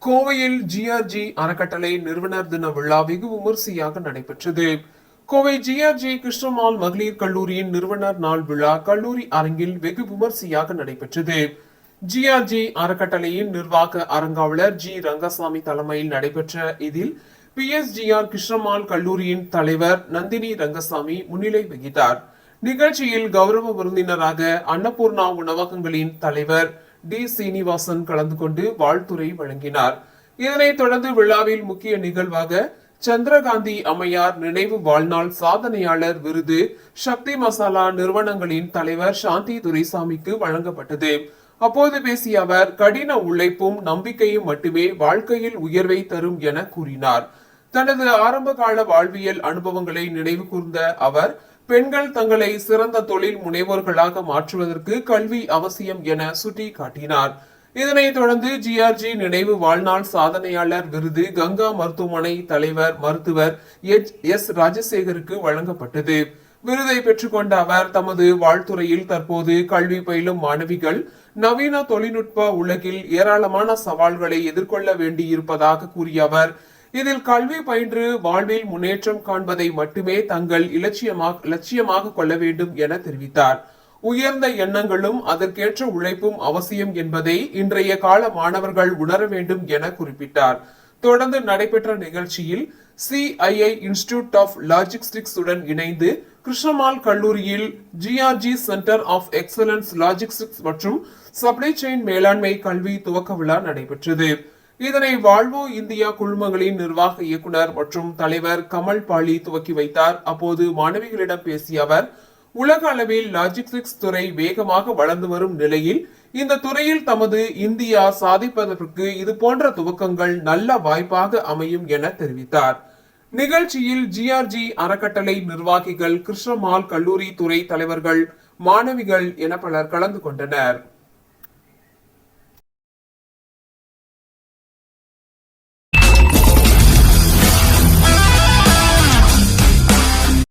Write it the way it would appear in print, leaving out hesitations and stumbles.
கோவையில் ஜிஆர்ஜி அறக்கட்டளை நிறுவனர் தின விழா வெகு விமரிசையாக நடைபெற்றது. கோவை ஜிஆர்ஜி கிருஷ்ணமால் மகளிர் கல்லூரியின் நிறுவனர் நாள் விழா கல்லூரி அரங்கில் வெகு விமரிசையாக நடைபெற்றது. ஜிஆர்ஜி அறக்கட்டளையின் நிர்வாக அரங்காவலர் ஜி ரங்கசாமி தலைமையில் நடைபெற்ற இதில் பிஎஸ்ஜிஆர் கிருஷ்ணமால் கல்லூரியின் தலைவர் நந்தினி ரங்கசாமி முன்னிலை வகித்தார். நிகழ்ச்சியில் கௌரவ விருந்தினராக அன்னபூர்ணா உணவகங்களின் தலைவர் டி சீனிவாசன் கலந்து கொண்டு வாழ்த்துரை வழங்கினார். இதனைத் தொடர்ந்து விழாவில் முக்கிய நிகழ்வாக சந்திரகாந்தி அம்மையார் நினைவு வாழ்நாள் சாதனையாளர் விருது சக்தி மசாலா நிறுவனங்களின் தலைவர் சாந்தி துரைசாமிக்கு வழங்கப்பட்டது. அப்போது பேசிய அவர், கடின உழைப்பும் நம்பிக்கையும் மட்டுமே வாழ்க்கையில் உயர்வை தரும் என கூறினார். தனது ஆரம்ப கால வாழ்வியல் அனுபவங்களை நினைவு கூர்ந்த அவர், பெண்கள் தங்களை சிறந்த தொழில் முனைவோர்களாக மாற்றுவதற்கு கல்வி அவசியம் என சுட்டி காட்டினார். இதனைத் தொடர்ந்து ஜிஆர்ஜி நினைவு வாழ்நாள் சாதனையாளர் விருது கங்கா மருத்துவமனை தலைவர் மருத்துவர் எஸ் ராஜசேகருக்கு வழங்கப்பட்டது. விருதை பெற்றுக்கொண்ட அவர் தமது வாழ்த்துறையில், தற்போது கல்வி பயிலும் மாணவிகள் நவீன தொழில்நுட்ப உலகில் ஏராளமான சவால்களை எதிர்கொள்ள வேண்டியிருப்பதாக கூறிய அவர், இதில் கல்வி பயின்று வாழ்வில் முன்னேற்றம் காண்பதை மட்டுமே தங்கள் லட்சியமாக கொள்ள வேண்டும் என தெரிவித்தார். உயர்ந்த எண்ணங்களும் அதற்கேற்ற உழைப்பும் அவசியம் என்பதை இன்றைய கால மாணவர்கள் உணர வேண்டும் என குறிப்பிட்டார். தொடர்ந்து நடைபெற்ற நிகழ்ச்சியில் சிஐஐ இன்ஸ்டிடியூட் ஆஃப் லாஜிஸ்டிக்ஸ் உடன் இணைந்து கிருஷ்ணமால் கல்லூரியில் GRG centre of excellence logistics மற்றும் சப்ளை செயின் மேலாண்மை கல்வி துவக்க விழா நடைபெற்றது. இதனை வாழ்வோ இந்தியா குழுமங்களின் நிர்வாக இயக்குனர் மற்றும் தலைவர் கமல் பாலி துவக்கி வைத்தார். அப்போது மாணவிகளிடம் பேசிய அவர், உலக அளவில் லாஜிஸ்டிக்ஸ் துறை வேகமாக வளர்ந்து வரும் நிலையில் இந்த துறையில் தமது இந்தியா சாதிப்பதற்கு இது போன்ற துவக்கங்கள் நல்ல வாய்ப்பாக அமையும் என தெரிவித்தார். நிகழ்ச்சியில் ஜிஆர்ஜி அறக்கட்டளை நிர்வாகிகள், கிருஷ்ணமால் கல்லூரி துறை தலைவர்கள், மாணவிகள் என பலர் கலந்து கொண்டனர்.